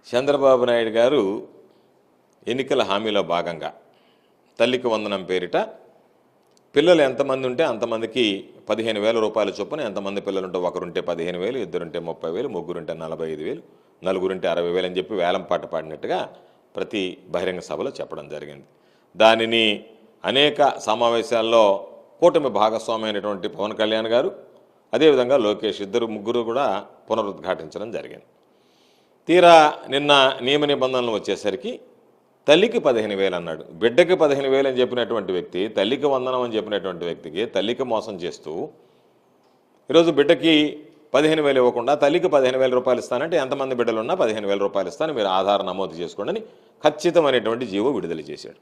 చంద్రబాబు నాయుడు గారు ఎన్నికల హామీలో భాగంగా తల్లికి వందనం పేరిట పిల్లలు ఎంతమంది ఉంటే అంతమందికి 15,000 రూపాయల చొప్పున, ఎంతమంది పిల్లలుంటే ఒకరుంటే 15,000, ఇద్దరుంటే 30,000, ముగ్గురుంటే 45,000, నలుగురుంటే 60,000 అని చెప్పి వేలం పాట పాడినట్టుగా ప్రతి బహిరంగ సభలో చెప్పడం జరిగింది. దానిని అనేక సమావేశాల్లో కూటమి భాగస్వామి అయినటువంటి పవన్ కళ్యాణ్ గారు, అదేవిధంగా లోకేష్ ముగ్గురు కూడా పునరుద్ఘాటించడం జరిగింది. తీరా నిన్న నియమ నిబంధనలు వచ్చేసరికి తల్లికి 15,000 అన్నాడు, బిడ్డకి 15,000 అని చెప్పినటువంటి వ్యక్తి తల్లికి వందనం అని చెప్పినటువంటి వ్యక్తికి తల్లికి మోసం చేస్తూ ఈరోజు బిడ్డకి 15,000 ఇవ్వకుండా తల్లికి 15,000 రూపాయలు ఇస్తానంటే ఎంతమంది బిడ్డలు ఉన్నా 15,000 రూపాయలు ఇస్తాను, మీరు ఆధార్ నమోదు చేసుకోండి అని ఖచ్చితమైనటువంటి జీవో విడుదల చేశాడు.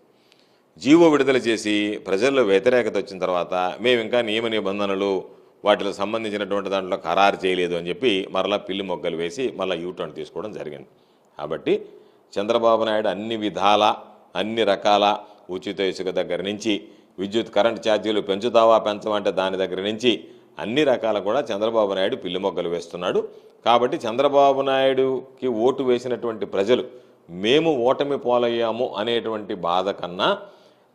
జీవో విడుదల చేసి ప్రజల్లో వ్యతిరేకత వచ్చిన తర్వాత మేము ఇంకా నియమ నిబంధనలు వాటికి సంబంధించినటువంటి దాంట్లో ఖరారు చేయలేదు అని చెప్పి మరలా పిల్లి మొగ్గలు వేసి మళ్ళీ యూటర్న్ తీసుకోవడం జరిగింది. కాబట్టి చంద్రబాబు నాయుడు అన్ని విధాల అన్ని రకాల ఉచిత ఇసుక దగ్గర నుంచి విద్యుత్ కరెంట్ ఛార్జీలు పెంచుతావా పెంచమంటే దాని దగ్గర నుంచి అన్ని రకాల కూడా చంద్రబాబు నాయుడు పిల్లి మొగ్గలు వేస్తున్నాడు. కాబట్టి చంద్రబాబు నాయుడుకి ఓటు వేసినటువంటి ప్రజలు మేము ఓటమి పోలయ్యాము అనేటువంటి బాధ కన్నా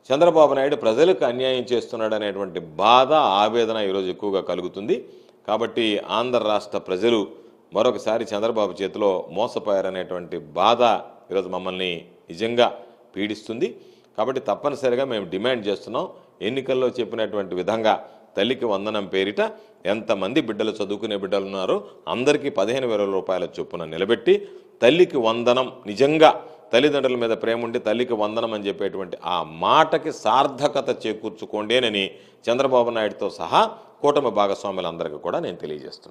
చంద్రబాబు నాయుడు ప్రజలకు అన్యాయం చేస్తున్నాడు అనేటువంటి బాధ, ఆవేదన ఈరోజు ఎక్కువగా కలుగుతుంది. కాబట్టి ఆంధ్ర రాష్ట్ర ప్రజలు మరొకసారి చంద్రబాబు చేతిలో మోసపోయారనేటువంటి బాధ ఈరోజు మమ్మల్ని నిజంగా పీడిస్తుంది. కాబట్టి తప్పనిసరిగా మేము డిమాండ్ చేస్తున్నాం, ఎన్నికల్లో చెప్పినటువంటి విధంగా తల్లికి వందనం పేరిట ఎంతమంది బిడ్డలు చదువుకునే బిడ్డలు ఉన్నారో అందరికీ 15,000 రూపాయల చొప్పున నిలబెట్టి తల్లికి వందనం, నిజంగా తల్లిదండ్రుల మీద ప్రేమ ఉండి తల్లికి వందనం అని చెప్పేటువంటి ఆ మాటకి సార్థకత చేకూర్చుకోండేనని చంద్రబాబు నాయుడుతో సహా కూటమి భాగస్వాములందరికీ కూడా నేను తెలియజేస్తున్నాను.